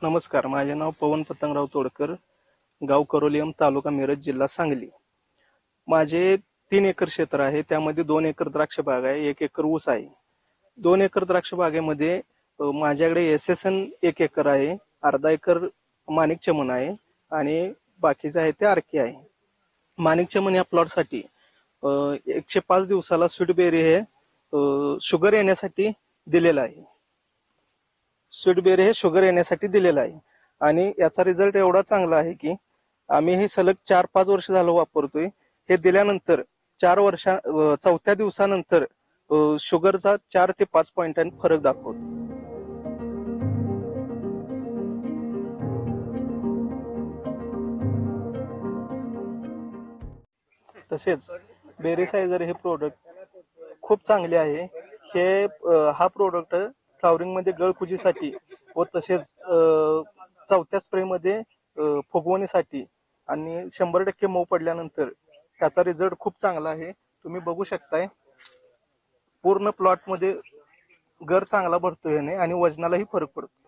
नमस्कार, माझे नाव पवन पतंगराव तोडकर, गाव करोलियम, तालुका मिरज, जिल्हा सांगली. माझे 3 एकर क्षेत्र आहे. त्यामध्ये 2 एकर द्राक्ष बाग आहे, 1 एकर ऊस आहे. 2 एकर द्राक्ष बागेमध्ये माझ्याकडे SSN 1 एकर आहे, अर्धा एकर माणिक चमन आहे आणि बाकीचे आहे ते आरके आहे. माणिक चमन या प्लॉटसाठी 105 दिवसाला स्वीटबेरी हे शुगर येण्यासाठी दिलेलं आहे. स्वीटबेरी हे शुगर येण्यासाठी दिलेलं आहे आणि याचा रिझल्ट एवढा चांगला आहे की आम्ही हे सलग 4-5 वर्ष झालं वापरतोय. हे दिल्यानंतर 4 दिवसानंतर शुगरचा 4 ते 5 पॉईंटांनी फरक दाखवतो. तसेच बेरीसायझर हे प्रोडक्ट खूप चांगले आहे. हा प्रोडक्ट फ्लॉवरिंग मध्ये गळकुजीसाठी व तसेच चौथ्या स्प्रे मध्ये फुगवणीसाठी आणि 100% मऊ पडल्यानंतर त्याचा रिझल्ट खूप चांगला आहे. तुम्ही बघू शकताय पूर्ण प्लॉट मध्ये गर चांगला भरतोय आणि वजनालाही फरक पडतो.